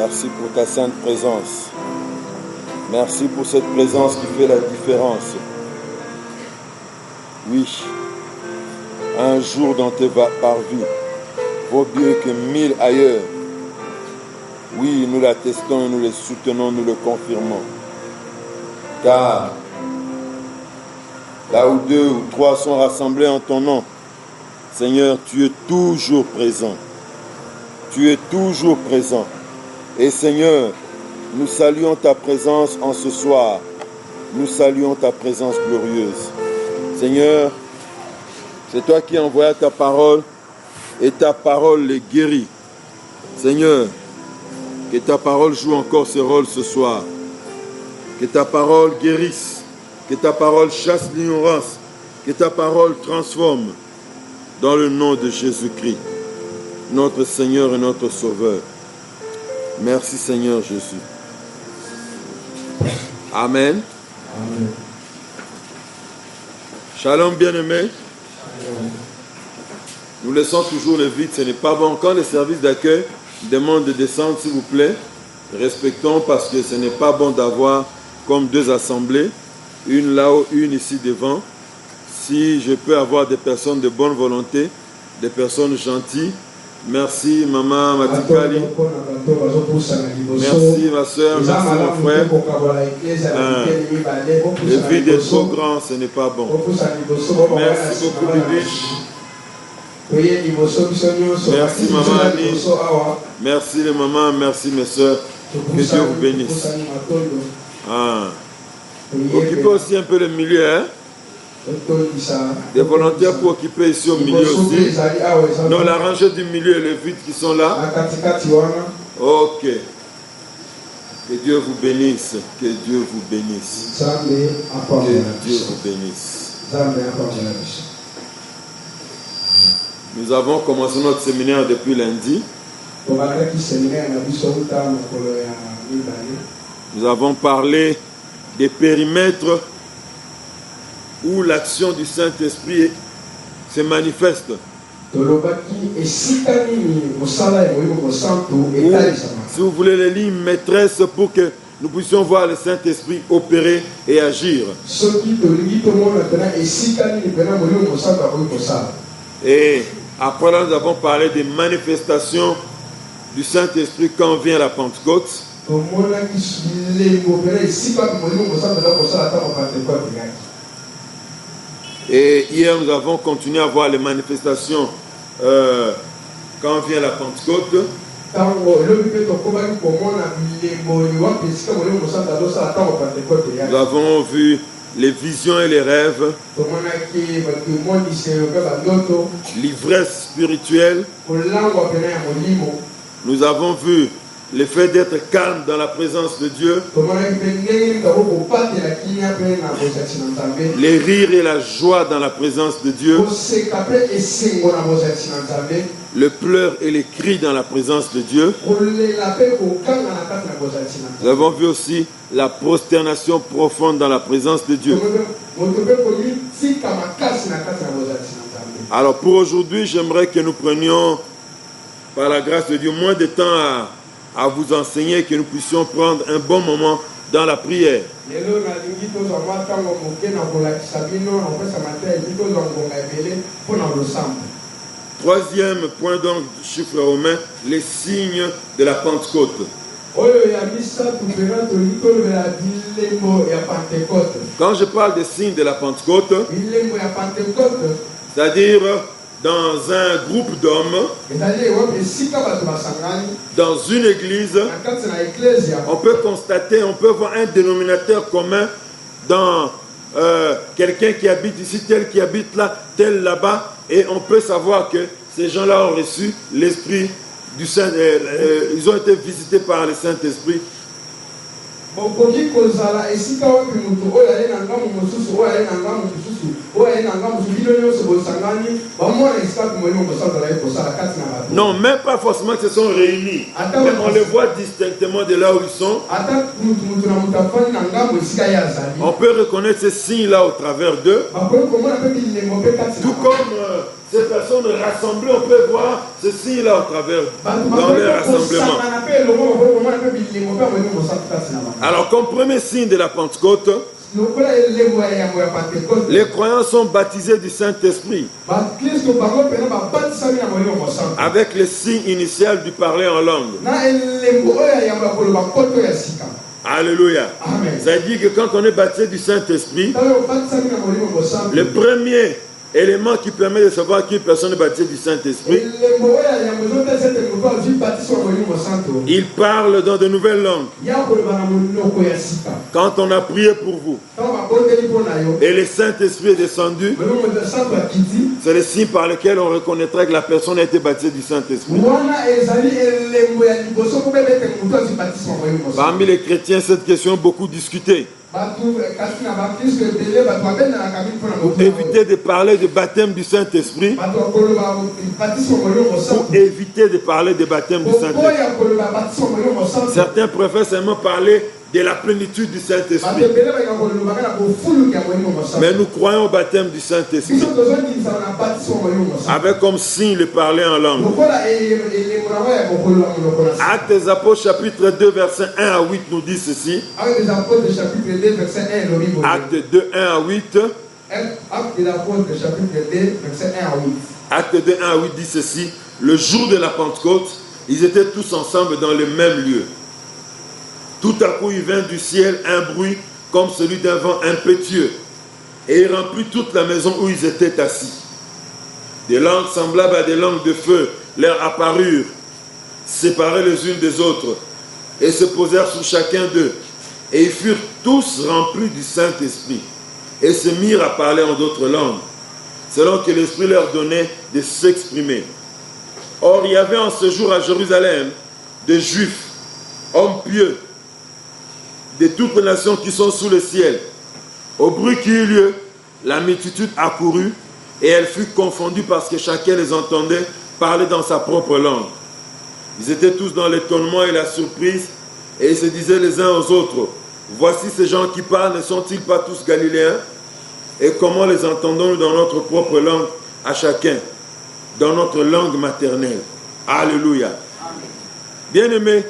Merci pour ta sainte présence. Merci pour cette présence qui fait la différence. Oui, un jour dans tes parvis vaut mieux que 1000 ailleurs. Oui, nous l'attestons, nous le soutenons, nous le confirmons. Car là où 2 ou 3 sont rassemblés en ton nom, Seigneur, tu es toujours présent. Tu es toujours présent. Et Seigneur, nous saluons ta présence en ce soir. Nous saluons ta présence glorieuse. Seigneur, c'est toi qui envoies ta parole et ta parole les guérit. Seigneur, que ta parole joue encore ce rôle ce soir. Que ta parole guérisse. Que ta parole chasse l'ignorance. Que ta parole transforme. Dans le nom de Jésus-Christ, notre Seigneur et notre Sauveur. Merci Seigneur Jésus. Amen. Amen. Shalom bien-aimés. Nous laissons toujours le vide, ce n'est pas bon. Quand les services d'accueil demandent de descendre, s'il vous plaît, respectons parce que ce n'est pas bon d'avoir comme 2 assemblées, une là-haut, une ici devant. Si je peux avoir des personnes de bonne volonté, des personnes gentilles, merci maman Matikali, merci ma soeur, merci mon frère. Le vide est trop grand, ce n'est pas bon. Merci beaucoup Bibiche. Merci maman Annie. Merci les mamans, merci mes soeurs. Que Dieu vous bénisse. Occupez aussi un peu le milieu, hein? Des volontaires pour occuper ici au milieu aussi. Dans la rangée du milieu et les vides qui sont là. Ok. Que Dieu vous bénisse. Que Dieu vous bénisse. Que Dieu vous bénisse. Nous avons commencé notre séminaire depuis lundi. Nous avons parlé des périmètres où l'action du Saint-Esprit se manifeste. Si vous voulez les lignes maîtresses pour que nous puissions voir le Saint-Esprit opérer et agir. Et après là, nous avons parlé des manifestations du Saint-Esprit quand vient la Pentecôte. Et hier, nous avons continué à voir les manifestations quand vient la Pentecôte. Nous avons vu les visions et les rêves, l'ivresse spirituelle. Nous avons vu le fait d'être calme dans la présence de Dieu, les rires et la joie dans la présence de Dieu, le pleur et les cris dans la présence de Dieu. Nous avons vu aussi la prosternation profonde dans la présence de Dieu. Alors pour aujourd'hui, j'aimerais que nous prenions, par la grâce de Dieu, moins de temps à vous enseigner, que nous puissions prendre un bon moment dans la prière. Troisième point donc du chiffre romain, les signes de la Pentecôte. Quand je parle des signes de la Pentecôte, c'est-à-dire dans un groupe d'hommes, dans une église, on peut constater, on peut voir un dénominateur commun dans quelqu'un qui habite ici, tel qui habite là, tel là-bas, et on peut savoir que ces gens-là ont reçu l'Esprit du Saint, ils ont été visités par le Saint-Esprit. Non, même pas forcément qu'ils se sont réunis. Mais on les voit distinctement de là où ils sont. On peut reconnaître ces signes-là au travers d'eux. Tout comme ces personnes rassemblées, on peut voir ces signes-là au travers dans leur rassemblement. Alors, comme premier signe de la Pentecôte, les croyants sont baptisés du Saint-Esprit avec le signe initial du parler en langue. Alléluia. Ça veut dire que quand on est baptisé du Saint-Esprit, le premier élément qui permet de savoir qu'une personne est baptisée du Saint-Esprit, il parle dans de nouvelles langues. Quand on a prié pour vous et le Saint-Esprit est descendu, c'est le signe par lequel on reconnaîtra que la personne a été baptisée du Saint-Esprit. Parmi les chrétiens, cette question est beaucoup discutée. Pour éviter de parler de baptême du Saint-Esprit, pour éviter de parler de baptême du Saint-Esprit, certains préfèrent seulement parler de la plénitude du Saint-Esprit. Mais nous croyons au baptême du Saint-Esprit, avec comme signe le parler en langue. Actes des Apôtres chapitre 2 verset 1 à 8 nous dit ceci. Acte 2, 1 à 8. Acte 2, 1 à 8 dit ceci. Le jour de la Pentecôte, ils étaient tous ensemble dans le même lieu. Tout à coup, il vint du ciel un bruit comme celui d'un vent impétueux, et il remplit toute la maison où ils étaient assis. Des langues semblables à des langues de feu leur apparurent, séparées les unes des autres, et se posèrent sur chacun d'eux. Et ils furent tous remplis du Saint-Esprit, et se mirent à parler en d'autres langues, selon que l'Esprit leur donnait de s'exprimer. Or, il y avait en ce jour à Jérusalem des Juifs, hommes pieux, de toutes les nations qui sont sous le ciel. Au bruit qui eut lieu, la multitude accourut, et elle fut confondue parce que chacun les entendait parler dans sa propre langue. Ils étaient tous dans l'étonnement et la surprise, et ils se disaient les uns aux autres, voici ces gens qui parlent, ne sont-ils pas tous galiléens? Et comment les entendons-nous dans notre propre langue à chacun, dans notre langue maternelle? Alléluia. Bien-aimés,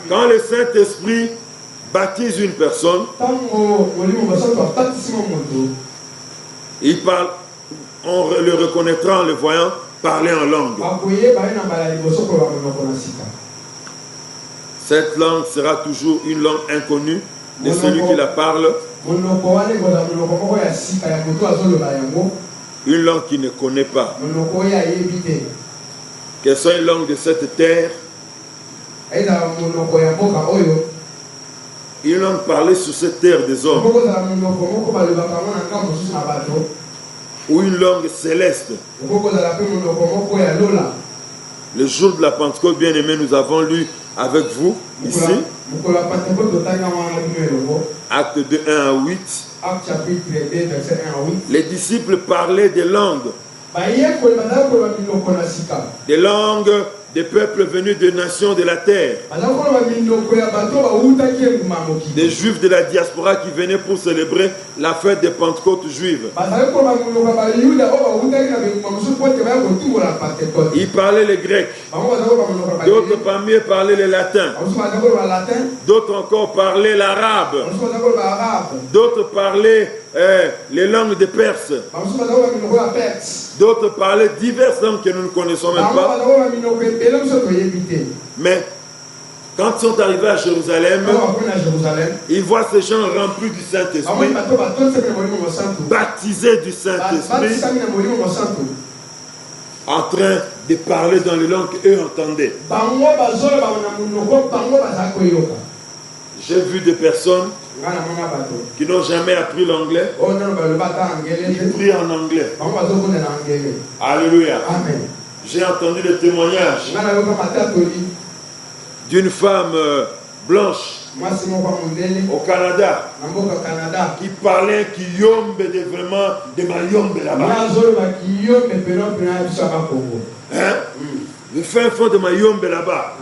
quand le Saint-Esprit baptise une personne, il parle, on le reconnaîtra en le voyant parler en langue. Cette langue sera toujours une langue inconnue de celui qui la parle, une langue qu'il ne connaît pas. Qu'elle soit une langue de cette terre, une langue parlée sur cette terre des hommes, ou une langue céleste. Le jour de la Pentecôte, bien aimé, nous avons lu avec vous ici Acte 2, 1 à 8. Les disciples parlaient des langues, des peuples venus de nations de la terre, des juifs de la diaspora qui venaient pour célébrer la fête des Pentecôtes juives. Ils parlaient le grec, d'autres parmi eux parlaient le latin, d'autres encore parlaient l'arabe, d'autres parlaient les langues des Perses, d'autres parlaient diverses langues que nous ne connaissons même pas. Mais quand ils sont arrivés à Jérusalem, ils voient ces gens remplis du Saint-Esprit, baptisés du Saint-Esprit, en train de parler dans les langues qu'eux entendaient. J'ai vu des personnes qui n'ont jamais appris l'anglais, qui prient en anglais. Alléluia. J'ai entendu le témoignage d'une femme blanche au Canada qui parlait Kiyombe de vraiment de Mayombe là-bas. Hein? Le fin fond de Mayombe là-bas,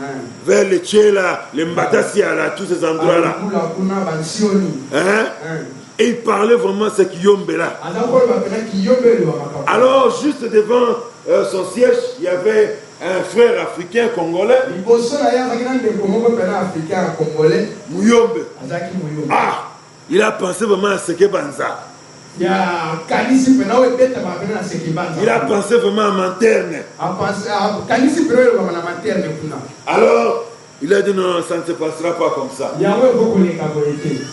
vers les Tchéla, les Mbatassia, là, tous ces endroits-là. Hein? Et il parlait vraiment ce Kiyombe là. Alors, juste devant son siège, il y avait un frère africain congolais. Muyombe. Ah, il a pensé vraiment à Seke Banza. Il a pensé vraiment à Manterne. Alors, il a dit non, ça ne se passera pas comme ça.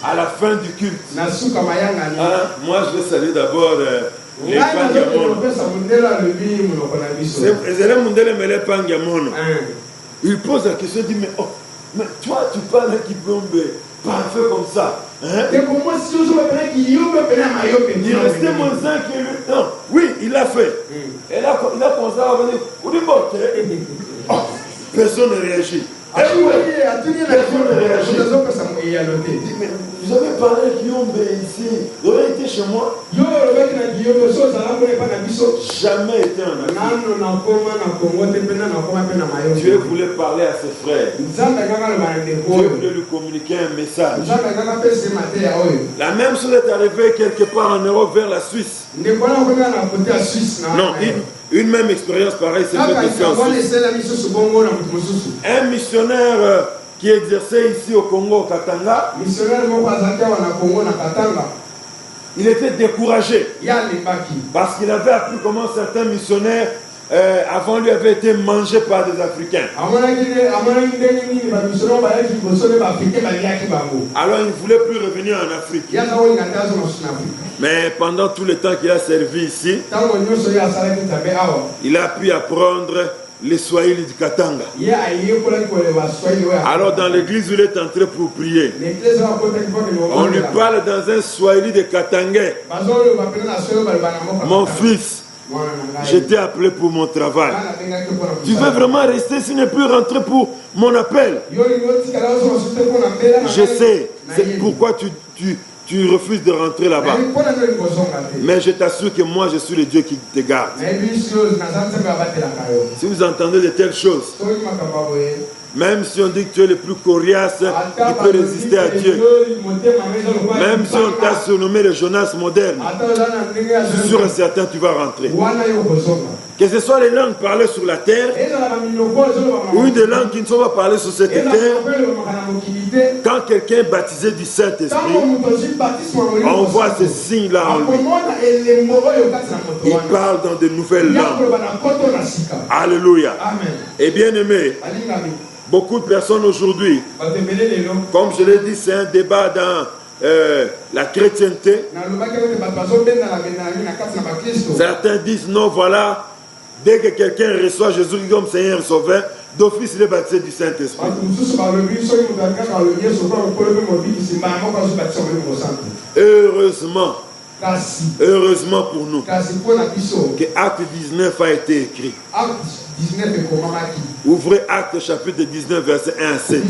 À la fin du culte, moi je vais saluer d'abord les Pangamono. Il pose la question, il dit mais toi tu parles à Kibombe parfait comme ça. Hein? Il restait moins un qui lui. Non, oui, il l'a fait. Et là, il a commencé à venir. Personne ne réagit. Personne ne réagit. Mais vous avez parlé de Kiyombe ici. Vous avez été chez moi. Jamais été en Afrique. Dieu voulait parler à ses frères. Dieu voulait lui communiquer un message. La même chose est arrivée quelque part en Europe vers la Suisse. Non, une même expérience pareille s'est faite ici en Suisse. Un missionnaire qui exerçait ici au Congo, au Katanga, il était découragé parce qu'il avait appris comment certains missionnaires avant lui avaient été mangés par des Africains. Alors il ne voulait plus revenir en Afrique. Mais pendant tout le temps qu'il a servi ici, il a pu apprendre les Swahili du Katanga. Alors dans l'église où il est entré pour prier, on lui parle dans un Swahili de Katangais. Mon fils, je t'ai appelé pour mon travail. Tu veux vraiment rester s'il ne plus rentrer pour mon appel? Je sais, c'est pourquoi tu refuses de rentrer là-bas. Mais je t'assure que moi, je suis le Dieu qui te garde. Si vous entendez de telles choses, même si on dit que tu es le plus coriace qui peut résister à Dieu, même si on t'a surnommé le Jonas moderne, je suis sûr et certain que tu vas rentrer. Que ce soit les langues parlées sur la terre ou des langues qui ne sont pas parlées sur cette terre, quand quelqu'un est baptisé du Saint-Esprit, on voit ces signes-là en lui. Il parle dans de nouvelles langues. Alléluia. Et bien aimé, beaucoup de personnes aujourd'hui, comme je l'ai dit, c'est un débat dans la chrétienté. Certains disent non, voilà, dès que quelqu'un reçoit Jésus comme Seigneur et Sauveur, d'office il est baptisé du Saint-Esprit. Heureusement, heureusement pour nous, que Acte 19 a été écrit. Ouvrez Acte chapitre 19, verset 1 à 7.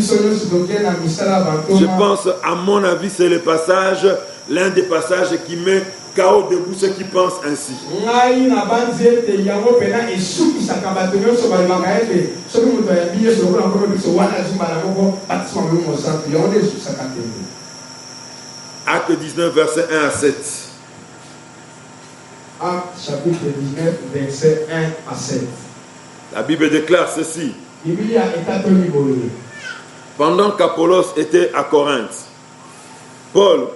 Je pense, à mon avis, c'est le passage, l'un des passages qui met KO debout ceux qui pensent ainsi. Acte 19, verset 1 à 7. Acte chapitre 19, verset 1 à 7. La Bible déclare ceci. Pendant qu'Apollos était à Corinthe, Paul,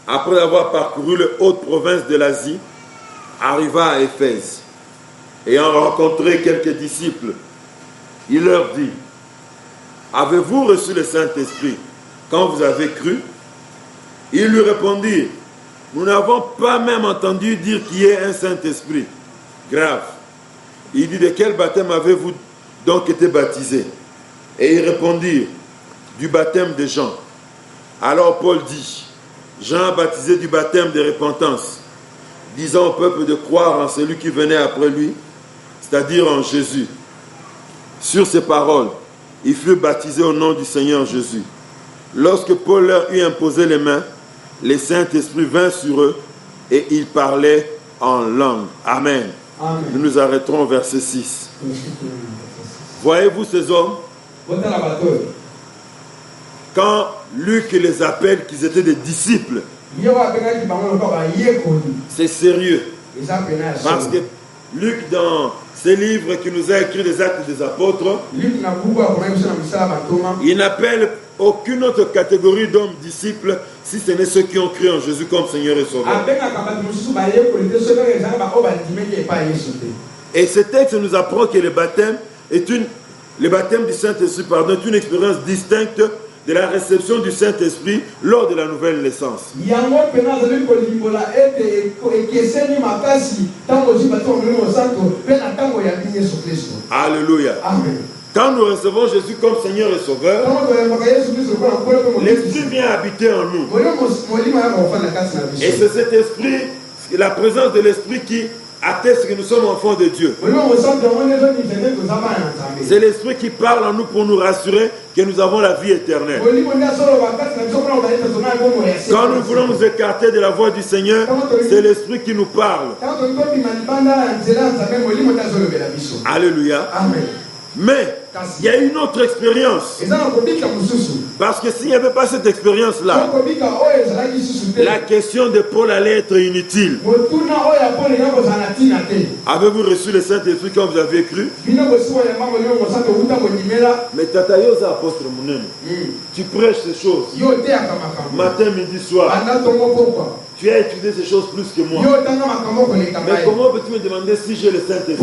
après avoir parcouru les hautes provinces de l'Asie, arriva à Éphèse. Ayant rencontré quelques disciples, il leur dit: avez-vous reçu le Saint-Esprit quand vous avez cru? Ils lui répondirent: nous n'avons pas même entendu dire qu'il y ait un Saint-Esprit. Grave. Il dit: de quel baptême avez-vous donc été baptisés? Et ils répondirent: du baptême de Jean. Alors Paul dit: Jean a baptisé du baptême de repentance, disant au peuple de croire en celui qui venait après lui, c'est-à-dire en Jésus. Sur ces paroles, il fut baptisé au nom du Seigneur Jésus. Lorsque Paul leur eut imposé les mains, le Saint-Esprit vint sur eux et ils parlaient en langue. Amen. Amen. Nous nous arrêterons au verset 6. Voyez-vous ces hommes? Quand Luc les appelle qu'ils étaient des disciples, c'est sérieux. Parce que Luc, dans ses livres qui nous a écrit les Actes des Apôtres, il n'appelle aucune autre catégorie d'hommes disciples si ce n'est ceux qui ont cru en Jésus comme Seigneur et Sauveur. Et ce texte nous apprend que le baptême du Saint-Esprit est une expérience distincte de la réception du Saint-Esprit lors de la nouvelle naissance. Alléluia. Amen. Quand nous recevons Jésus comme Seigneur et Sauveur, l'Esprit vient habiter en nous. Et c'est cet Esprit, la présence de l'Esprit qui atteste que nous sommes enfants de Dieu. C'est l'Esprit qui parle en nous pour nous rassurer que nous avons la vie éternelle. Quand nous voulons nous écarter de la voix du Seigneur, c'est l'Esprit qui nous parle. Alléluia. Amen. Mais il y a une autre expérience. Parce que s'il n'y avait pas cette expérience-là, la question de Paul allait être inutile. Avez-vous reçu le Saint-Esprit quand vous avez cru? Mais Tata Yosa, apôtre Mounene, tu prêches ces choses matin, midi, soir. Tu as étudié ces choses plus que moi. Mais comment peux-tu me demander si j'ai le Saint-Esprit?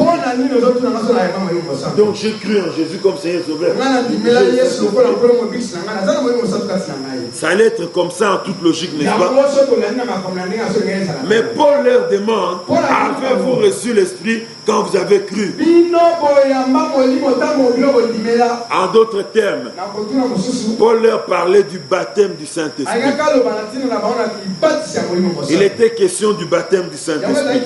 Donc j'ai cru en Jésus comme Seigneur Sauveur. Ça allait être comme ça en toute logique, n'est-ce pas? Mais Paul leur demande, avez-vous reçu l'Esprit quand vous avez cru? En d'autres termes, Paul leur parlait du baptême du Saint-Esprit. Il était question du baptême du Saint-Esprit.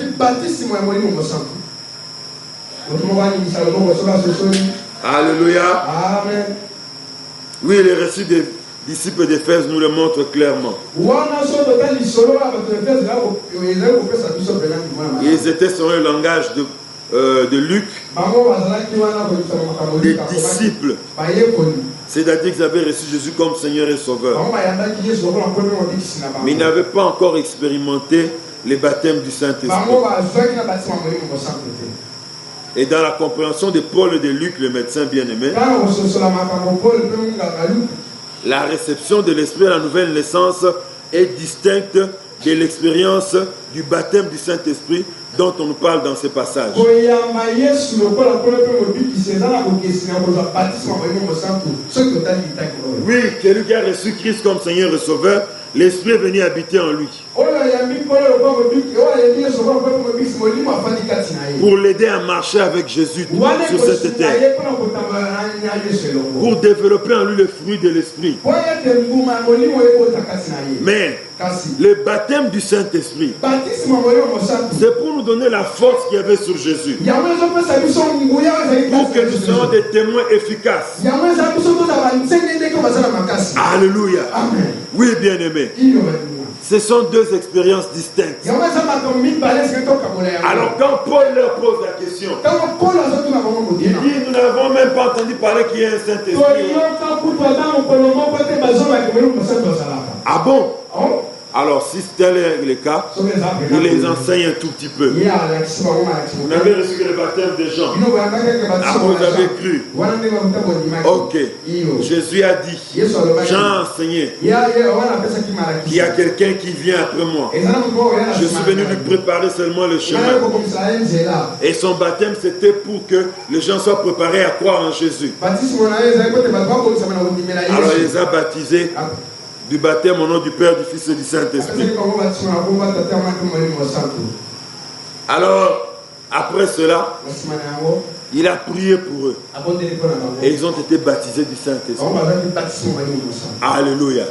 Alléluia. Amen. Oui, le récit des disciples d'Éphèse nous le montre clairement. Ils étaient sur le langage de Luc, des disciples. C'est-à-dire qu'ils avaient reçu Jésus comme Seigneur et Sauveur. Mais ils n'avaient pas encore expérimenté le baptême du Saint-Esprit. Et dans la compréhension de Paul et de Luc, le médecin bien-aimé, la réception de l'Esprit à la nouvelle naissance est distincte de l'expérience du baptême du Saint-Esprit dont on nous parle dans ces passages. Oui, celui qui a reçu Christ comme Seigneur et Sauveur, l'Esprit est venu habiter en lui. Pour l'aider à marcher avec Jésus sur cette terre. Pour développer en lui le fruit de l'Esprit. Mais le baptême du Saint-Esprit, c'est pour nous donner la force qu'il y avait sur Jésus. Pour que nous soyons des témoins efficaces. Alléluia. Amen. Oui, bien-aimé. Ce sont deux expériences distinctes. Alors quand Paul leur pose la question, il dit, nous n'avons même pas entendu parler qu'il y a un Saint-Esprit. Ah bon? Alors, si tel est le cas, il les enseigne un tout petit peu. Vous n'avez reçu que le baptême de Jean. Ah, vous avez cru. Ok. Jésus a dit, Jean a enseigné qu'il y a quelqu'un qui vient après moi. Je suis venu lui préparer seulement le chemin. Et son baptême, c'était pour que les gens soient préparés à croire en Jésus. Alors, il les a baptisés du baptême au nom du Père, du Fils et du Saint-Esprit. Alors, après cela, Il a prié pour eux. Et ils ont été baptisés du Saint-Esprit. Alléluia.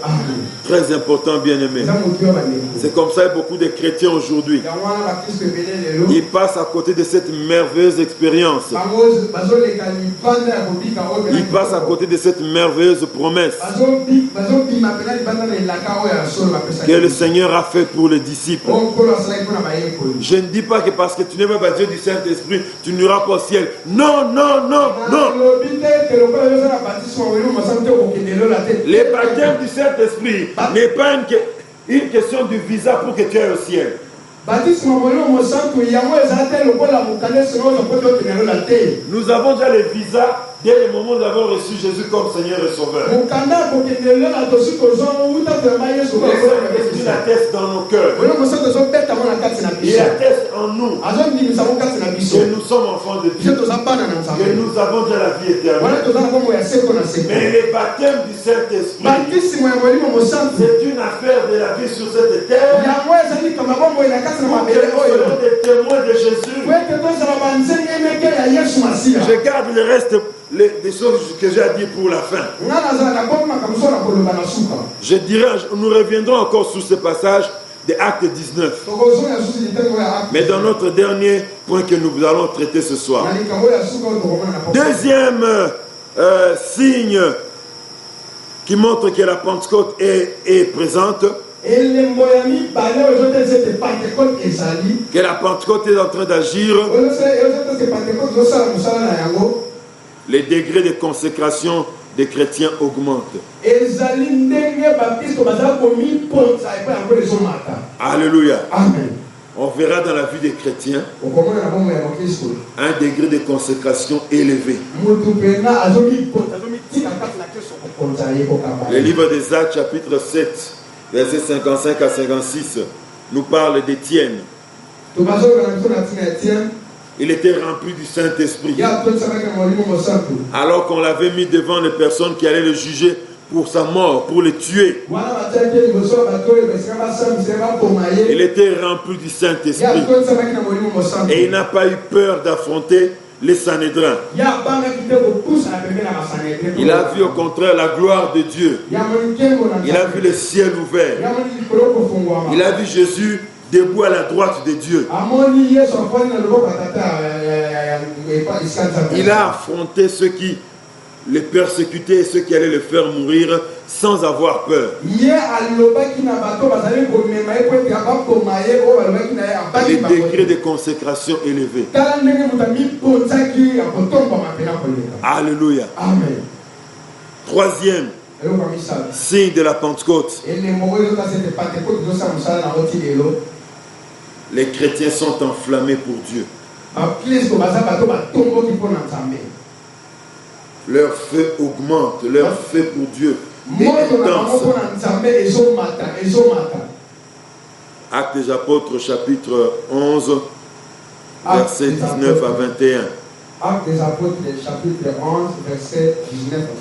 Très important, bien-aimé. C'est comme ça beaucoup de chrétiens aujourd'hui. Ils passent à côté de cette merveilleuse expérience. Ils passent à côté de cette merveilleuse promesse que le Seigneur a fait pour les disciples. Je ne dis pas que parce que tu n'es pas baptisé du Saint-Esprit, tu n'iras pas au ciel. Non, non, non, non. Le baptême du Saint-Esprit n'est pas une question du visa pour que tu ailles au ciel. Nous avons déjà les visas dès le moment où nous avons reçu Jésus comme Seigneur et Sauveur. Il atteste dans nos cœurs. Il atteste en nous que nous sommes enfants de Dieu, que nous avons déjà la vie éternelle. Mais le baptême du Saint-Esprit, c'est une affaire de la vie sur cette terre. Nous sommes des témoins de Jésus. Je garde le reste des choses que j'ai à dire pour la fin. Je dirais, nous reviendrons encore sur ce passage de Actes 19. Mais dans notre dernier point que nous allons traiter ce soir. Deuxième signe qui montre que la Pentecôte est présente. Que la Pentecôte est en train d'agir. Les degrés de consécration des chrétiens augmentent. Alléluia. Amen. On verra dans la vie des chrétiens un degré de consécration élevé. Le livre des Actes, chapitre 7, versets 55 à 56, nous parle d'Étienne. Il était rempli du Saint-Esprit. Alors qu'on l'avait mis devant les personnes qui allaient le juger pour sa mort, pour le tuer. Il était rempli du Saint-Esprit. Et il n'a pas eu peur d'affronter les Sanhédrins. Il a vu au contraire la gloire de Dieu. Il a vu le ciel ouvert. Il a vu Jésus debout à la droite de Dieu. Il a affronté ceux qui les persécutaient et ceux qui allaient le faire mourir sans avoir peur. Les degrés de consécration élevés. Alléluia. Amen. Troisième signe de la Pentecôte. Les chrétiens sont enflammés pour Dieu. Leur feu augmente, leur feu pour Dieu est intense. Actes des Apôtres, chapitre 11, versets 19 à 21. Actes des Apôtres, chapitre 11, versets 19 à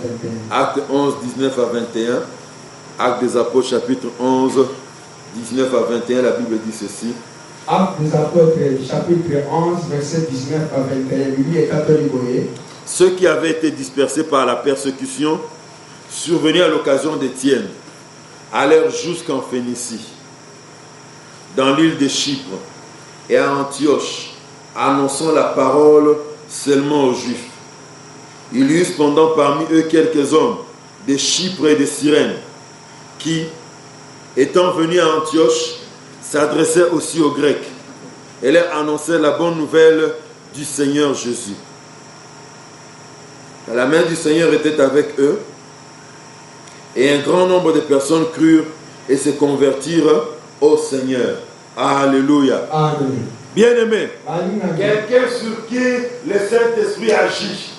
21. Actes 11, 19 à 21. Actes des Apôtres, chapitre 11, 19 à 21, la Bible dit ceci. Actes des Apôtres, chapitre 11, versets 19 à 21. Ceux qui avaient été dispersés par la persécution, survenus à l'occasion d'Étienne, allèrent jusqu'en Phénicie, dans l'île de Chypre et à Antioche, annonçant la parole seulement aux Juifs. Il y eut cependant parmi eux quelques hommes de Chypre et de Cyrène, qui, étant venus à Antioche, s'adressaient aussi aux Grecs et leur annonçaient la bonne nouvelle du Seigneur Jésus. La main du Seigneur était avec eux et un grand nombre de personnes crurent et se convertirent au Seigneur. Alléluia. Amen. Bien-aimé, quelqu'un sur qui le Saint-Esprit agit.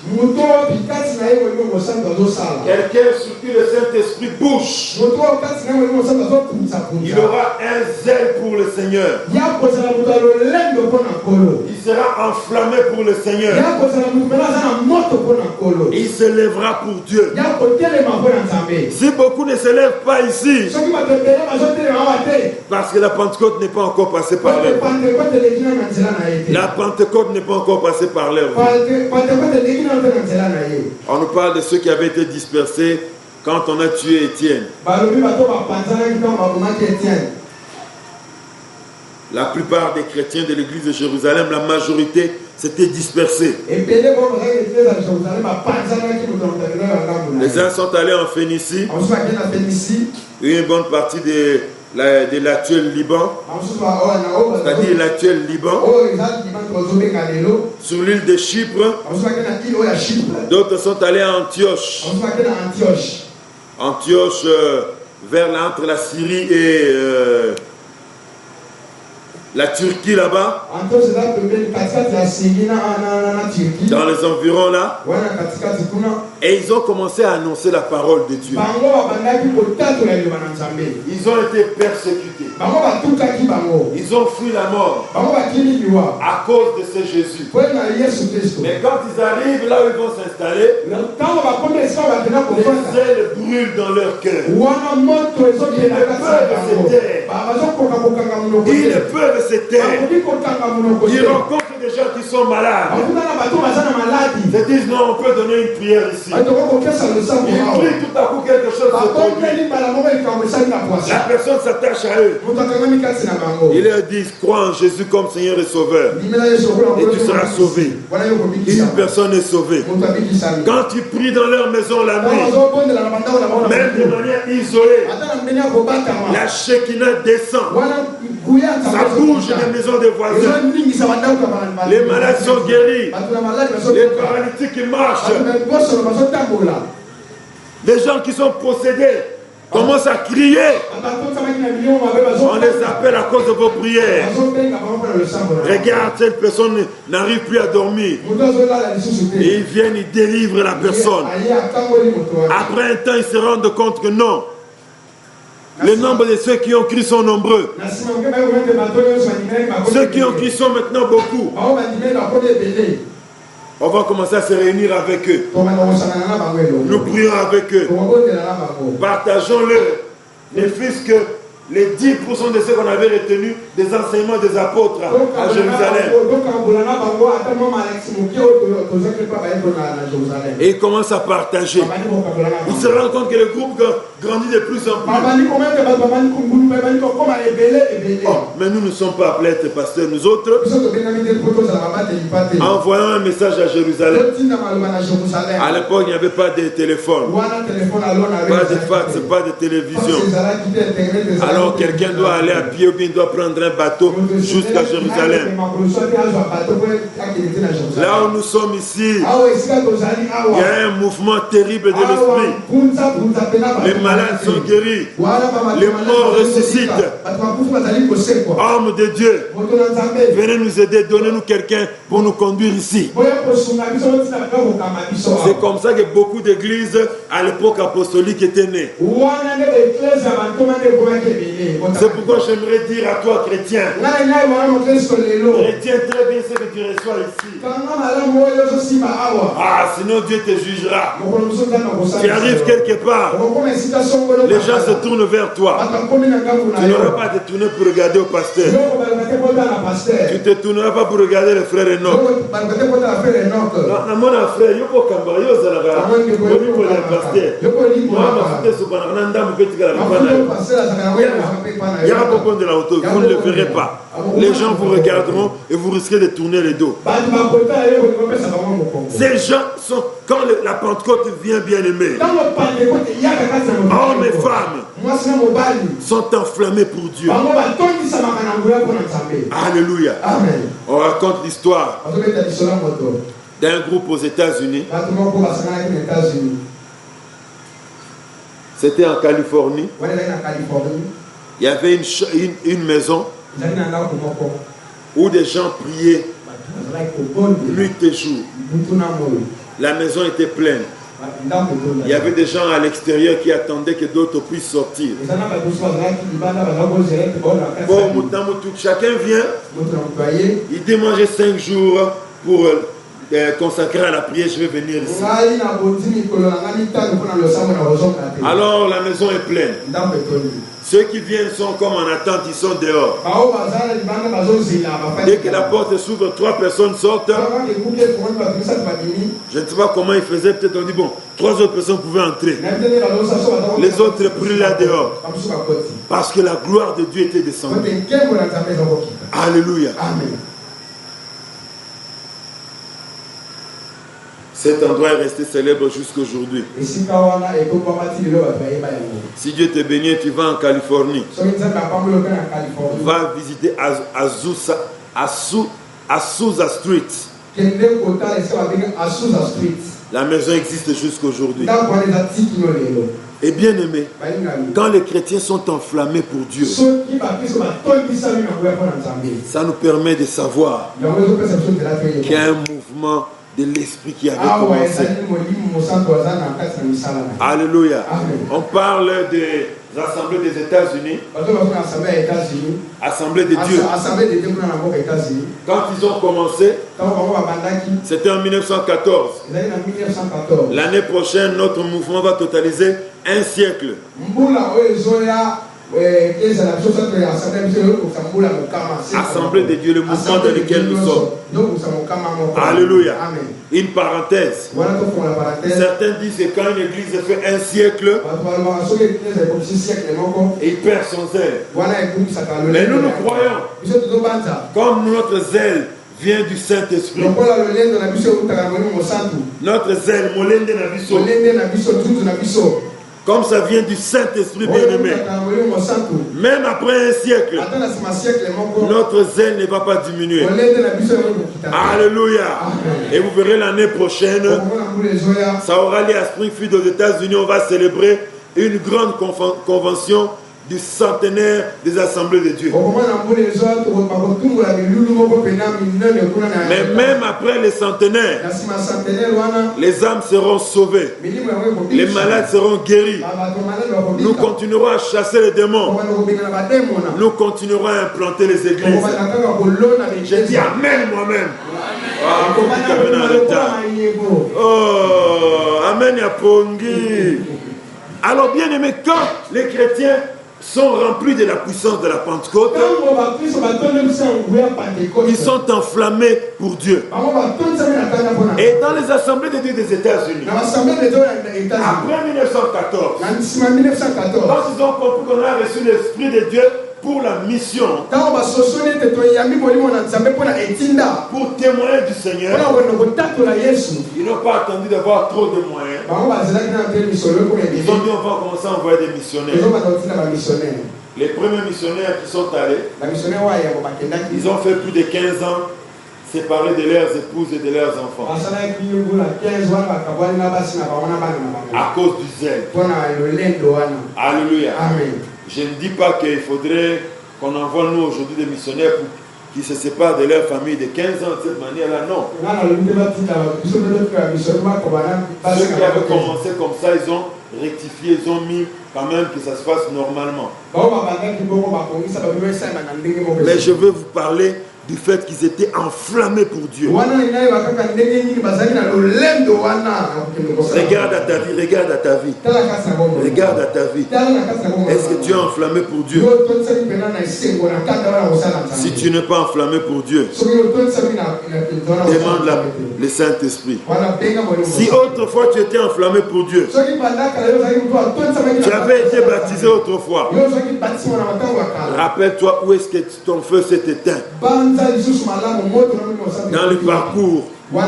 Quelqu'un sur qui le Saint-Esprit bouge. Il aura un zèle pour le Seigneur. Il sera enflammé pour le Seigneur. Il se lèvera pour Dieu. Si beaucoup ne se lèvent pas ici, parce que la Pentecôte n'est pas encore passée par là. La Pentecôte n'est pas encore passée par leur vie. On nous parle de ceux qui avaient été dispersés quand on a tué Étienne. La plupart des chrétiens de l'église de Jérusalem, la majorité, s'étaient dispersés. Les uns sont allés en Phénicie, une bonne partie de l'actuel Liban, c'est-à-dire l'actuel Liban, sur l'île de Chypre. D'autres sont allés à Antioche. Antioche, entre la Syrie et la Turquie là-bas, dans les environs là, et ils ont commencé à annoncer la parole de Dieu. Ils ont été persécutés. Ils ont fui la mort à cause de ce Jésus. Mais quand ils arrivent là où ils vont s'installer, les ailes brûlent dans leur cœur. Ils ne peuvent se taire. Ils rencontrent des gens qui sont malades. Ils se disent non, on peut donner une prière ici. Ils prient, tout à coup quelque chose se produit. La personne s'attache à eux. Ils leur disent crois en Jésus comme Seigneur et Sauveur et tu seras sauvé. Et une personne est sauvée. Quand tu pries dans leur maison la nuit, même de manière isolée, la Shekinah descend. Ça bouge les maisons des voisins. Les malades sont guéris. Les paralytiques marchent. Les gens qui sont possédés commencent à crier. On les appelle à cause de vos prières. Regarde, cette personne n'arrive plus à dormir. Et ils viennent, ils délivrent la personne. Après un temps, ils se rendent compte que non. Le nombre de ceux qui ont crié sont nombreux. Ceux qui ont crié sont maintenant beaucoup. On va commencer à se réunir avec eux. Nous prions avec eux. Partageons-le. Les fils que les 10% de ceux qu'on avait retenus des enseignements des apôtres à Jérusalem. Et ils commencent à partager. Ils se rendent compte que le groupe grandit de plus en plus. Oh, mais nous ne sommes pas appelés à être pasteurs, nous autres. Envoyons un message à Jérusalem. À l'époque, il n'y avait pas de téléphone, pas de fax, pas de télévision. Alors quelqu'un doit aller à pied ou bien doit prendre un bateau jusqu'à Jérusalem. Là où nous sommes ici, il y a un mouvement terrible de l'esprit. Les malades sont guéris. Les morts ressuscitent. Hommes de Dieu, venez nous aider, donnez-nous quelqu'un pour nous conduire ici. C'est comme ça que beaucoup d'églises à l'époque apostolique étaient nées. C'est pourquoi j'aimerais dire à toi, chrétien, retiens très bien ce que tu reçois ici. Ah, sinon Dieu te jugera. Tu arrives quelque part, les gens se tournent vers toi. Tu n'auras pas à te tourner pour regarder au pasteur. Tu ne te tourneras pas pour regarder les frères Enoch. Mon frère, il faut que vous ne le verrez pas. Les gens vous regarderont et vous risquez de tourner les dos. Ces gens sont, quand la Pentecôte vient bien aimée, hommes et femmes sont enflammés pour Dieu. Alléluia. On raconte l'histoire d'un groupe aux États-Unis. C'était en Californie. Il y avait une maison où des gens priaient nuit et jour. La maison était pleine. Il y avait des gens à l'extérieur qui attendaient que d'autres puissent sortir. Bon, chacun vient. Il dit, moi j'ai 5 jours pour consacrer à la prière, je vais venir ici. Alors la maison est pleine. Ceux qui viennent sont comme en attente, ils sont dehors. Dès que la porte s'ouvre, 3 personnes sortent. Je ne sais pas comment ils faisaient, peut-être on dit bon, 3 autres personnes pouvaient entrer. Les autres brûlent là dehors. Parce que la gloire de Dieu était descendue. Alléluia. Amen. Cet endroit est resté célèbre jusqu'aujourd'hui. Si Dieu te bénit, tu vas en Californie. Va visiter Azusa Street. La maison existe jusqu'aujourd'hui. Et bien aimé, quand les chrétiens sont enflammés pour Dieu, ça nous permet de savoir qu'il y a un mouvement de l'esprit qui avait commencé. Alléluia. On parle des assemblées des États-Unis, assemblée de Dieu. Quand ils ont commencé, c'était en 1914. L'année prochaine, notre mouvement va totaliser 1 siècle. Assemblée de Dieu, le mouvement dans lequel nous sommes. Alléluia. Une parenthèse. Certains disent que quand une église fait 1 siècle, il perd son zèle. Mais nous croyons, comme notre zèle vient du Saint-Esprit, notre zèle, comme ça vient du Saint-Esprit bien-aimé, même après 1 siècle, notre zèle ne va pas diminuer. Alléluia. Et vous verrez l'année prochaine, ça aura lieu à Springfield aux États-Unis. On va célébrer une grande convention du centenaire des assemblées de Dieu. Mais même après les centenaires, les âmes seront sauvées, les malades seront guéris. Nous continuerons à chasser les démons, nous continuerons à implanter les églises. J'ai dit Amen moi-même. Oh, Amen Yapongi. Alors bien aimé, quand les chrétiens sont remplis de la puissance de la Pentecôte, ils sont enflammés pour Dieu. Et dans les assemblées de Dieu des États-Unis, après 1914, quand ils ont compris qu'on a reçu l'Esprit de Dieu pour la mission, pour témoigner du Seigneur, ils n'ont pas attendu d'avoir trop de moyens. Ils ont dit on va commencer à envoyer des missionnaires. Les premiers missionnaires qui sont allés, ils ont fait plus de 15 ans séparés de leurs épouses et de leurs enfants à cause du zèle. Alléluia. Je ne dis pas qu'il faudrait qu'on envoie nous aujourd'hui des missionnaires pour qui se séparent de leur famille de 15 ans de cette manière-là, non. Ceux qui avaient commencé comme ça, ils ont rectifié, ils ont mis quand même que ça se fasse normalement. Mais je veux vous parler du fait qu'ils étaient enflammés pour Dieu. Regarde à ta vie, regarde à ta vie. Regarde à ta vie. Est-ce que tu es enflammé pour Dieu? Si tu n'es pas enflammé pour Dieu, demande le Saint-Esprit. Si autrefois tu étais enflammé pour Dieu, tu avais été baptisé autrefois, rappelle-toi où est-ce que ton feu s'est éteint. Dans le parcours, où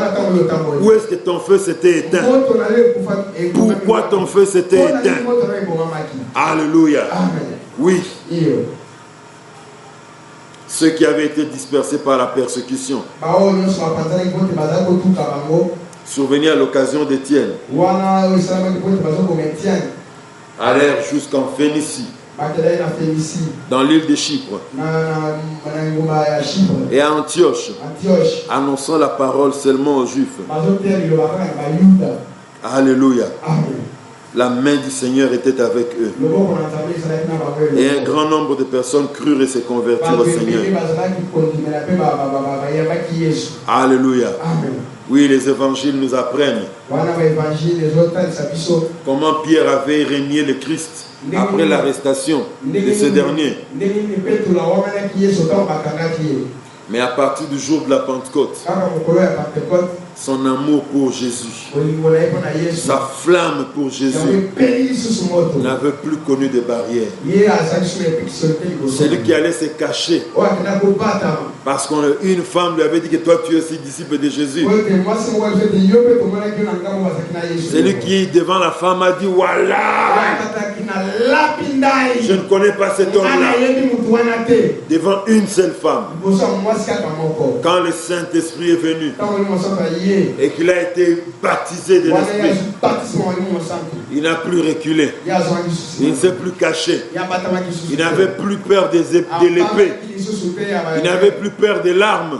est-ce que ton feu s'était éteint? Pourquoi ton feu s'était éteint? Alléluia. Oui. Ceux qui avaient été dispersés par la persécution. Souvenez à l'occasion d'Étienne. Allèrent jusqu'en Phénicie, dans l'île de Chypre, et à Antioche, annonçant la parole seulement aux Juifs. Alléluia. La main du Seigneur était avec eux. Et un grand nombre de personnes crurent et se convertirent au Seigneur. Alléluia. Oui, les évangiles nous apprennent comment Pierre avait régné le Christ après l'arrestation de ce dernier. Mais à partir du jour de la Pentecôte, son amour pour Jésus, sa flamme pour Jésus n'avait plus connu de barrières. Celui qui allait se cacher parce qu'une femme lui avait dit que toi tu es aussi disciple de Jésus. Celui qui devant la femme a dit voilà, je ne connais pas cet homme-là. Devant une seule femme. Quand le Saint-Esprit est venu et qu'il a été baptisé de l'Esprit, il n'a plus reculé. Il ne s'est plus caché. Il n'avait plus peur de l'épée. Il n'avait plus peur des larmes.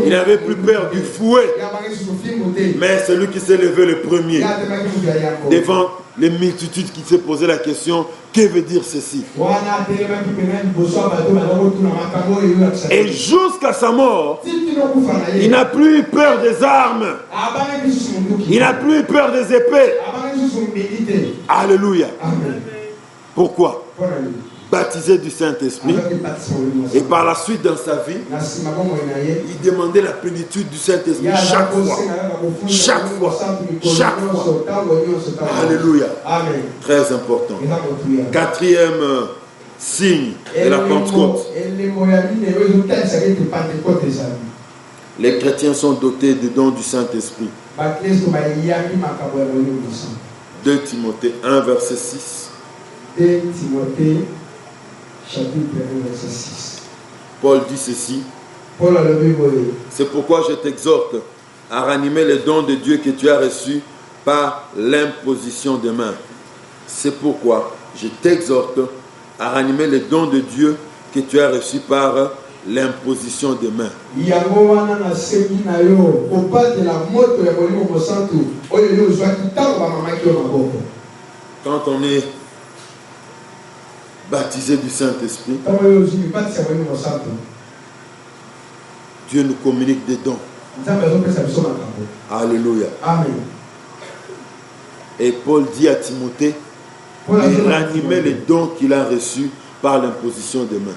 Il n'avait plus peur du fouet. Mais celui qui s'est levé le premier devant les multitudes qui se posaient la question, que veut dire ceci? Et jusqu'à sa mort, il n'a plus eu peur des armes. Il n'a plus eu peur des épées. Alléluia. Pourquoi? Baptisé du Saint-Esprit, et par la suite dans sa vie, il demandait la plénitude du Saint-Esprit chaque fois. Chaque fois. Chaque fois. Alléluia. Très important. Quatrième signe de la Pentecôte. Les chrétiens sont dotés des dons du Saint-Esprit. 2 Timothée 1, verset 6. 2 Timothée chapitre 1, verset 6. Paul dit ceci. C'est pourquoi je t'exhorte à ranimer les dons de Dieu que tu as reçus par l'imposition des mains. C'est pourquoi je t'exhorte à ranimer les dons de Dieu que tu as reçus par l'imposition des mains. Quand on est baptisé du Saint-Esprit, Dieu nous communique des dons. Alléluia. Amen. Et Paul dit à Timothée de ranimer les dons qu'il a reçus par l'imposition des mains.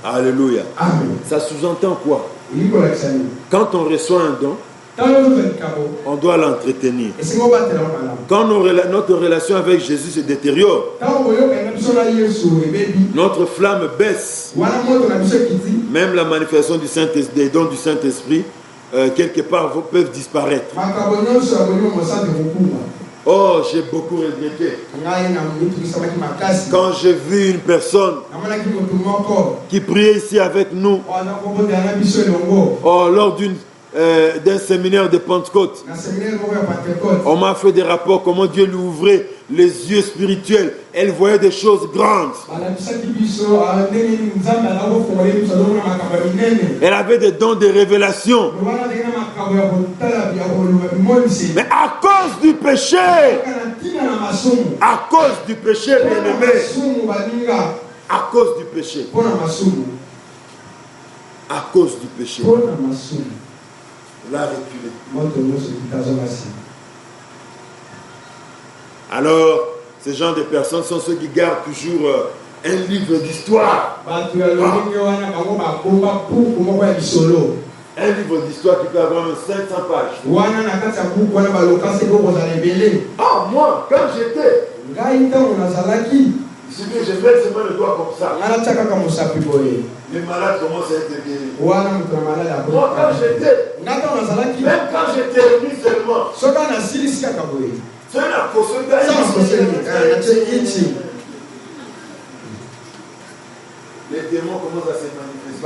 Alléluia. Amen. Ça sous-entend quoi? Quand on reçoit un don, on doit l'entretenir. Quand notre relation avec Jésus se détériore, notre flamme baisse. Même la manifestation du Saint-Esprit, des dons du Saint-Esprit, quelque part peuvent disparaître. Oh, j'ai beaucoup regretté quand j'ai vu une personne qui priait ici avec nous, lors d'un séminaire de Pentecôte. On m'a fait des rapports comment Dieu lui ouvrait les yeux spirituels. Elle voyait des choses grandes. Elle avait des dons de révélation. Mais à cause du péché, à cause du péché, bien-aimé, à cause du péché, à cause du péché, l'a reculé. Alors, ces gens de personnes sont ceux qui gardent toujours un livre d'histoire. Un livre d'histoire qui peut avoir 500 pages. Ah, moi, quand j'étais, je mets seulement le doigt comme ça. Les malades commencent à être guéris. Moi, quand j'étais, même quand j'étais venu seulement, c'est la les démons commencent à se manifester.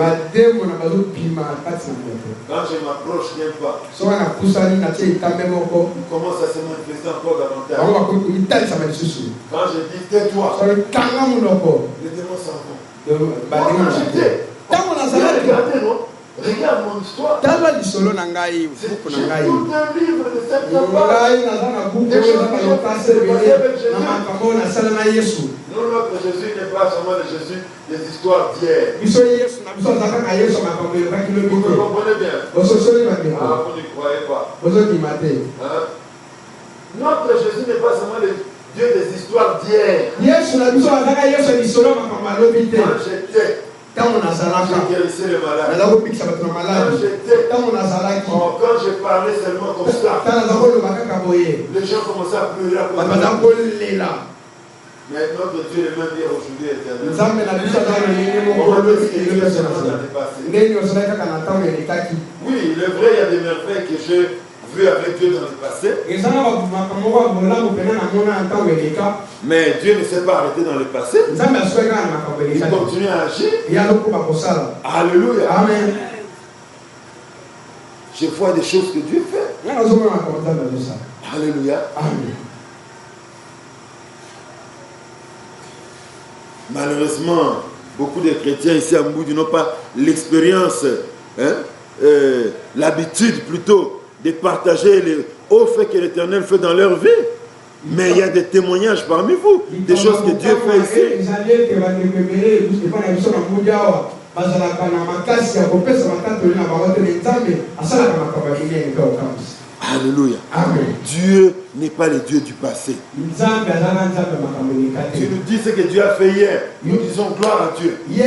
Quand je m'approche bien pas, ils commencent à se manifester encore davantage. Quand je dis tais-toi, les démons s'en vont. Quand j'étais, regardez, non? Regarde mon histoire. C'est tout un livre de cette part. Des choses qui ont passé avec Jésus. Nous, notre Jésus n'est pas seulement le Jésus des histoires d'hier. Vous comprenez bien? Ah, vous ne croyez pas. Hein? Notre Jésus n'est pas seulement le Dieu des histoires d'hier. Quand j'ai guérissé les malades. Quand j'ai parlé seulement comme ça. Les gens commençaient à pleurer. Mais notre Dieu est le même hier, aujourd'hui et éternellement. Oui, il est vrai, il y a des merveilles que j'ai vues avec Dieu dans le passé. Mais Dieu ne s'est pas arrêté dans le passé. Il continue à agir. Alléluia. Amen. Je vois des choses que Dieu fait. Alléluia. Amen. Malheureusement, beaucoup de chrétiens ici à Mboudi n'ont pas l'expérience, l'habitude plutôt de partager les hauts faits que l'Éternel fait dans leur vie. Mais il y a des témoignages parmi vous, des choses que Dieu fait ici. Alléluia. Amen. Dieu n'est pas le Dieu du passé. Tu nous dis ce que Dieu a fait hier. Nous disons gloire à Dieu. Et je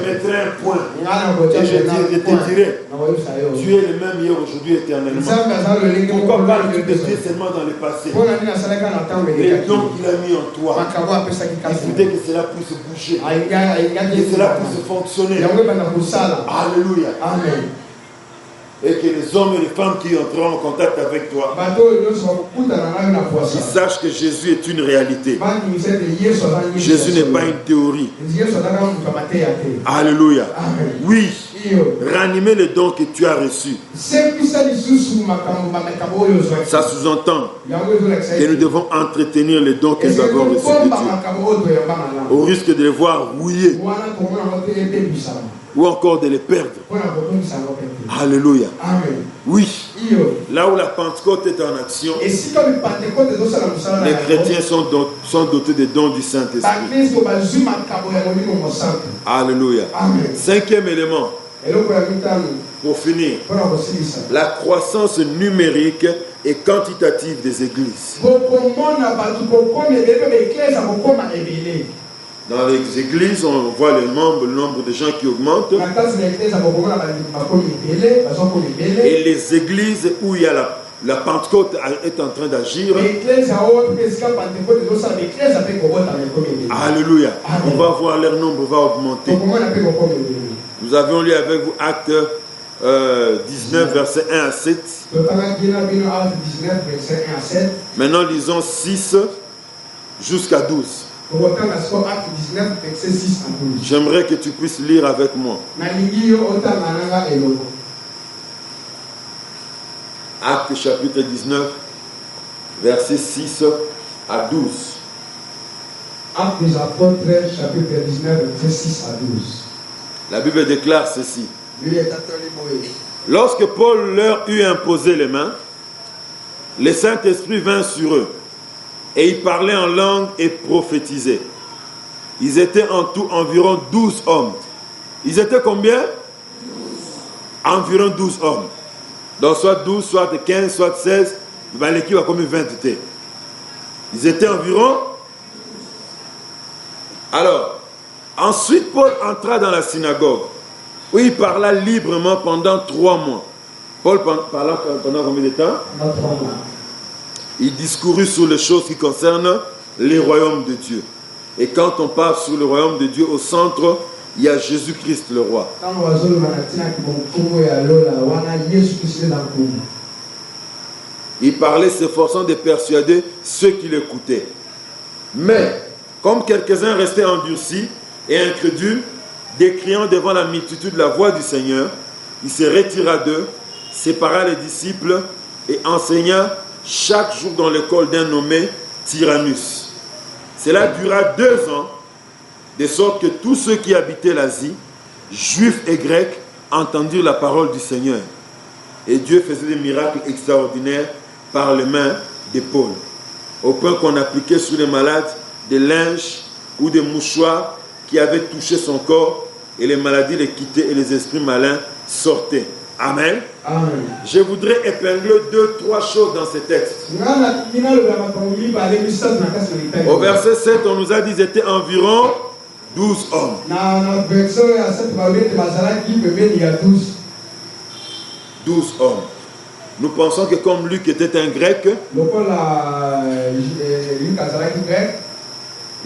mettrai un point. Et je te dirai, Dieu est le même hier, aujourd'hui, éternellement. Pourquoi parles-tu de Dieu seulement dans le passé? Et donc il a mis en toi. Il voulait que cela puisse bouger. Que cela puisse fonctionner. Alléluia. Amen. Et que les hommes et les femmes qui entreront en contact avec toi, ils sachent que Jésus est une réalité. Jésus n'est pas une théorie. Alléluia. Amen. Oui, ranimer les dons que tu as reçus. Ça sous-entend que nous devons entretenir les dons que nous avons reçus de Dieu, au risque de les voir rouiller ou encore de les perdre. Alléluia. Amen. Oui. Là où la Pentecôte est en action, les chrétiens sont dotés des dons du Saint-Esprit. Alléluia. Amen. Cinquième élément, pour finir, la croissance numérique et quantitative des églises. Dans les églises, on voit le nombre de gens qui augmente. Et les églises où il y a la Pentecôte est en train d'agir. Alléluia. On va voir leur nombre va augmenter. Nous avions lu avec vous Actes 19, verset 1 à 7. Maintenant, lisons 6 jusqu'à 12. J'aimerais que tu puisses lire avec moi. Actes chapitre 19, verset 6 à 12. Actes des apôtres, chapitre 19, verset 6 à 12. La Bible déclare ceci. Lorsque Paul leur eut imposé les mains, le Saint-Esprit vint sur eux. Et ils parlaient en langue et prophétisaient. Ils étaient en tout environ 12 hommes. Ils étaient combien? 12. Environ 12 hommes. Donc soit 12, soit 15, soit 16. L'équipe a commis 20 étaient. Ils étaient environ. Alors, ensuite Paul entra dans la synagogue, où il parla librement pendant 3 mois. Paul parla pendant combien de temps? Pendant 3 mois. Il discourut sur les choses qui concernent les royaumes de Dieu. Et quand on parle sur le royaume de Dieu, au centre, il y a Jésus-Christ le roi. Il parlait s'efforçant de persuader ceux qui l'écoutaient. Mais, comme quelques-uns restaient endurcis et incrédules, décriant devant la multitude la voix du Seigneur, il se retira d'eux, sépara les disciples et enseigna chaque jour dans l'école d'un nommé Tyrannus. Cela dura 2 ans, de sorte que tous ceux qui habitaient l'Asie Juifs et Grecs entendirent la parole du Seigneur. Et Dieu faisait des miracles extraordinaires par les mains de Paul. Au point qu'on appliquait sur les malades des linges ou des mouchoirs qui avaient touché son corps et les maladies les quittaient et les esprits malins sortaient. Amen. Amen. Je voudrais épingler 2-3 choses dans ce texte. Au verset 7, on nous a dit qu'ils étaient environ 12 hommes. 12 hommes. Nous pensons que comme Luc était un grec,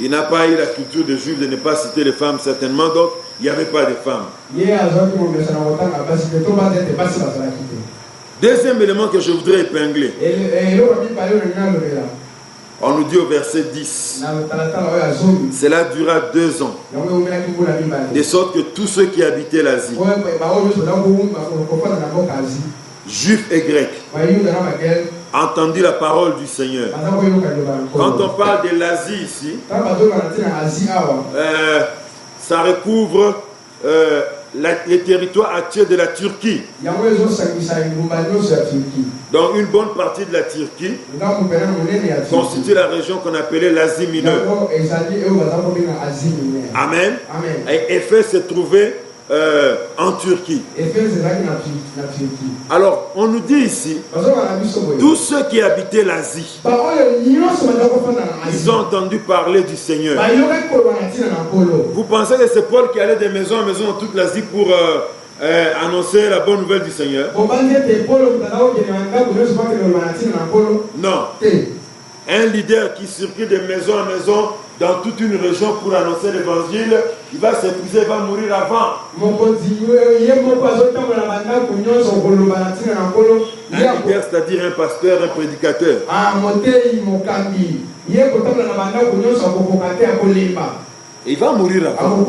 il n'a pas eu la culture des Juifs de ne pas citer les femmes, certainement, donc il n'y avait pas de femmes. Deuxième élément que je voudrais épingler. On nous dit au verset 10, cela dura 2 ans, de sorte que tous ceux qui habitaient l'Asie, Juifs et Grecs, entendit la parole du Seigneur. Quand on parle de l'Asie ici, ça recouvre les territoires actuels de la Turquie. Donc une bonne partie de la Turquie constitue la région qu'on appelait l'Asie mineure. Amen. Et Éphèse se trouvait en Turquie. Alors, on nous dit ici, tous ceux qui habitaient l'Asie, ils ont entendu parler du Seigneur. Vous pensez que c'est Paul qui allait de maison en maison dans toute l'Asie pour annoncer la bonne nouvelle du Seigneur? Non. Un leader qui circule de maison en maison dans toute une région pour annoncer l'évangile, il va s'épuiser, il va mourir avant. Un leader, c'est-à-dire un pasteur, un prédicateur. Il va mourir avant.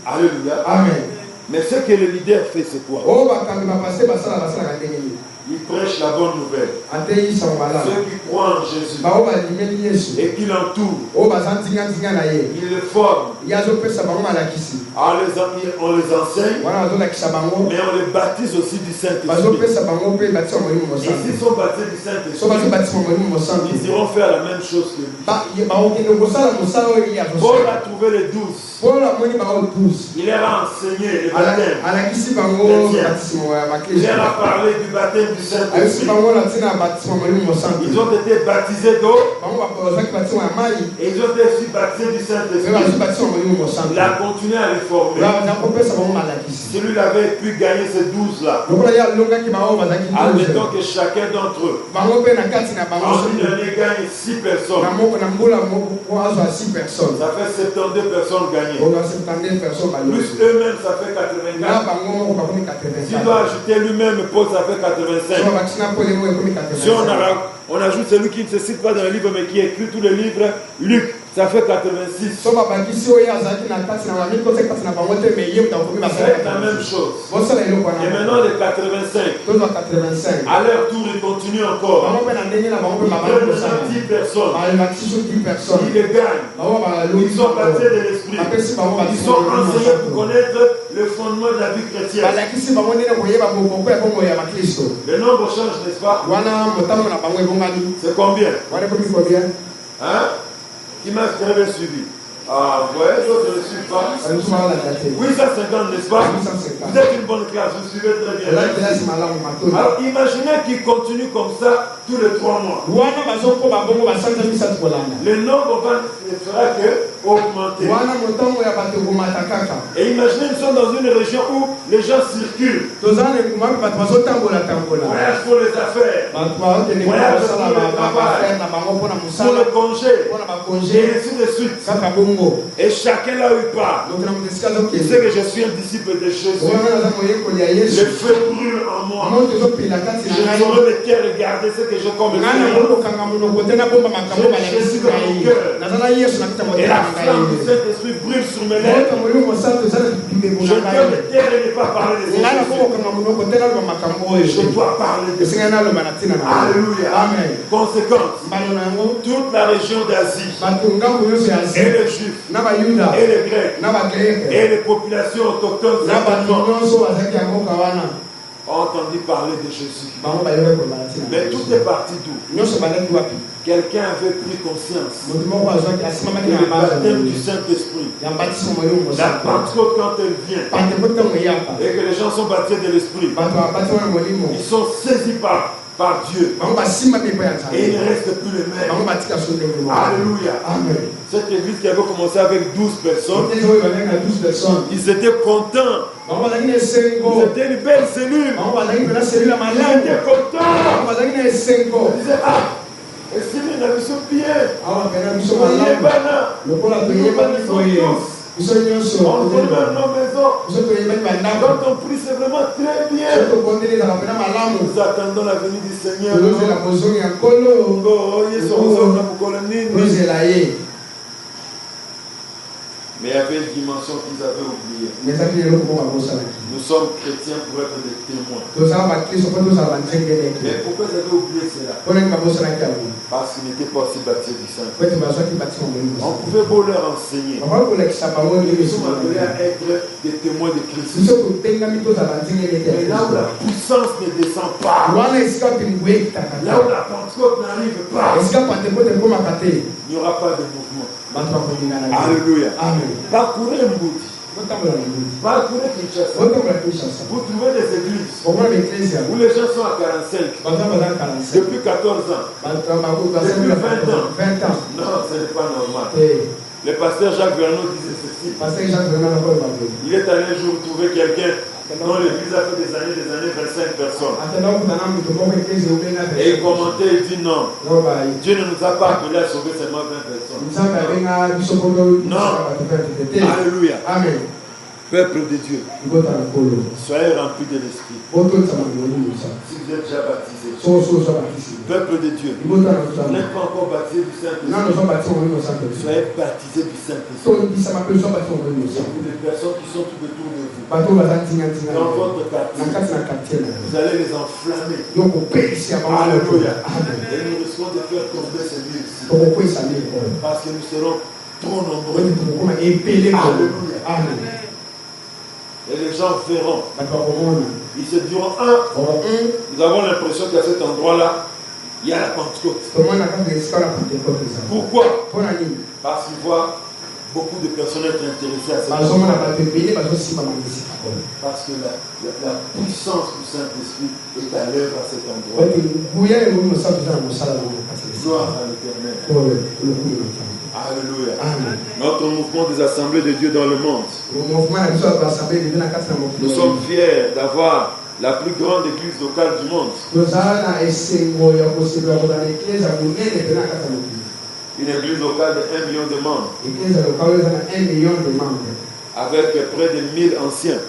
Alléluia. Amen. Mais ce que le leader fait, c'est quoi? Il prêche la bonne nouvelle. Ceux qui croient en Jésus et qui l'entourent, il les forme. On les enseigne, mais on les baptise aussi du Saint-Esprit. Et s'ils sont baptisés du Saint-Esprit, ils iront faire la même chose que lui. Paul a trouvé les 12. Il leur a enseigné le baptême. Il leur a parlé du baptême du Saint-Esprit. Ils ont été baptisés d'eau et ils ont été aussi baptisés du Saint-Esprit. Il a continué à les former. Si lui avait pu gagner ces 12-là, admettons que chacun d'entre eux en une année gagne 6 personnes. Ça fait 72 personnes gagnées. Plus eux-mêmes, ça fait 84. S'il doit ajouter lui-même, Paul, ça fait 85. Si on ajoute celui qui ne se cite pas dans le livre mais qui écrit tous les livres, Luc, ça fait 86. C'est la même chose. Et maintenant les 85. À leur tour, ils continuent encore. Ils prennent 10 personnes. Ils les gagnent. Ils sont baptisés de l'esprit. Ils sont enseignés pour connaître le fondement de la vie chrétienne. Le nombre change, n'est-ce pas? C'est combien? Hein? Qui m'a très bien suivi? Ah, vous voyez, d'autres ne suivent pas. 850, n'est-ce pas? Vous êtes une bonne classe, vous suivez très bien. Alors, imaginez qu'ils continuent comme ça tous les 3 mois. Le nombre ne fera que augmenter. Et imaginez, nous sommes dans une région où les gens circulent. Voyage pour les affaires. Voyage pour le travail. Pour le congé. Et ainsi de suite. Et chacun là où il part, il sait que je suis un disciple de Jésus. Le feu brûle en moi. Je ne saurais me taire regarder ce que je comme. J'ai Jésus dans mon cœur. Et la flamme du Saint-Esprit brûle sur mes lèvres. Je dois me taire et ne pas parler de ces choses. Je dois parler de ces choses. Alléluia. Amen. Conséquence, toute la région d'Asie, et les Juifs, et les Grecs, et les populations autochtones ont entendu parler de Jésus. Mais tout est parti d'où? Quelqu'un avait pris conscience que le baptême du Saint-Esprit, la Pentecôte quand elle vient, et que les gens sont baptisés de l'Esprit, ils sont saisis par Dieu. Et ils ne restent plus les mêmes. Alléluia. Amen. Cette église qui avait commencé avec 12 personnes, ils étaient contents. Ils étaient une belle cellule. Ils étaient contents. Ils disaient, ah, et si nous avons bien, on fait même nos maisons. Quand on prie, c'est vraiment très bien. Nous attendons la venue du Seigneur. Mais il y avait une dimension qu'ils avaient oubliée. Nous sommes chrétiens pour être des témoins. Mais pourquoi ils avaient oublié cela? Parce qu'ils n'étaient pas aussi baptisés du Saint-Esprit. On pouvait beau leur enseigner. Nous sommes appelés à être des témoins de Christ. Mais là où la puissance ne descend pas, là où la Pentecôte n'arrive pas, il n'y aura pas de mouvement. Alléluia. Parcourez Mbouti. Parcourez Kinshasa. Vous trouvez des églises où les gens sont à 45, depuis 14 ans, depuis 20 ans. Non, ce n'est pas normal. Le pasteur Jacques Vernon disait ceci. Il est allé un jour trouver quelqu'un dont l'église a fait des années, 25 personnes. Et il commentait, il dit non. Dieu ne nous a pas appelés à sauver seulement 20 personnes. Non. Alléluia. Amen. Peuple de Dieu, soyez remplis de l'Esprit. Si vous êtes déjà baptisés, peuple de Dieu, vous n'êtes pas encore baptisé du Saint-Esprit, soyez baptisés du Saint-Esprit. Pour les personnes qui sont tout autour de vous, dans votre quartier, vous allez les enflammer. Alléluia. Et nous risquons de faire tomber ces murs ici, parce que nous serons trop nombreux. Alléluia. Amen. Et les gens verront. Ils se diront, nous avons l'impression qu'à cet endroit-là, il y a la Pentecôte. Pourquoi? Parce qu'ils voient beaucoup de personnes être intéressées à cette endroit. Parce que la puissance du Saint-Esprit est à l'œuvre à cet endroit. Gloire à l'Éternel. Alléluia. Amen. Notre mouvement des assemblées de Dieu dans le monde. Nous sommes fiers d'avoir la plus grande église locale du monde. Une église locale de 1 million de membres. Avec près de 1000 anciens.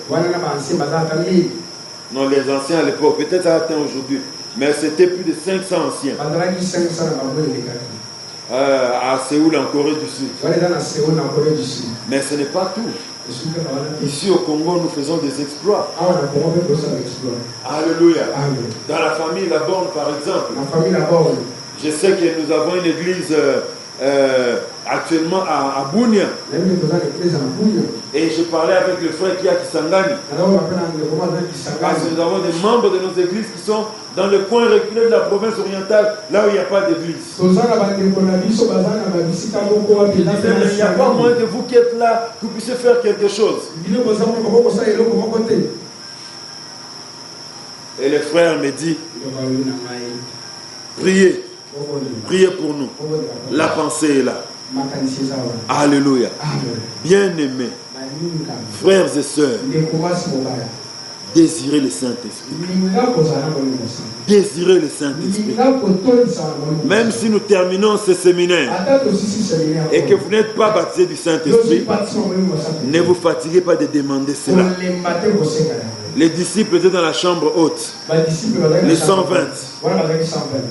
Non, les anciens à l'époque, peut-être ça atteint aujourd'hui, mais c'était plus de 500 anciens. À Séoul, en Corée du Sud. Mais ce n'est pas tout. Ici au Congo, nous faisons des exploits. Alléluia. Dans la famille Laborne, par exemple, je sais que nous avons une église actuellement à Bunia. Et je parlais avec le frère qui est à Kisangani. Parce que nous avons des membres de nos églises qui sont dans le coin reculé de la province orientale, là où il n'y a pas d'église. Il n'y a pas moins de vous qui êtes là, que vous puissiez faire quelque chose. Et le frère me dit, priez. Priez pour nous. La pensée est là. Alléluia. Bien-aimés, frères et sœurs, désirez le Saint-Esprit. Désirez le Saint-Esprit. Même si nous terminons ce séminaire et que vous n'êtes pas baptisé du Saint-Esprit, ne vous fatiguez pas de demander cela. Les disciples étaient dans la chambre haute. Les 120.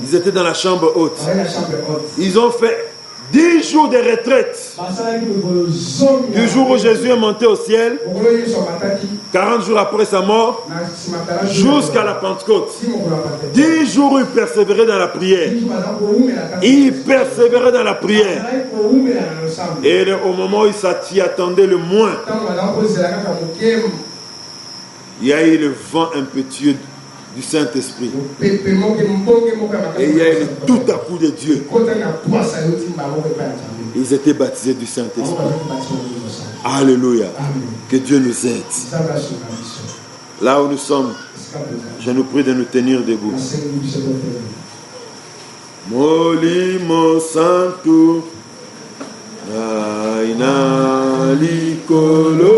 Ils étaient dans la chambre haute. Ils ont fait 10 jours de retraite. Du jour où Jésus est monté au ciel, 40 jours après sa mort, jusqu'à la Pentecôte. 10 jours où il persévérait dans la prière. Il persévérait dans la prière. Et au moment où il s'y attendait le moins, il y a eu le vent impétueux du Saint-Esprit. Et il y a eu le tout à coup de Dieu. Ils étaient baptisés du Saint-Esprit. Alléluia. Que Dieu nous aide. Là où nous sommes, je nous prie de nous tenir debout. Molimo Santo, Aina Likolo.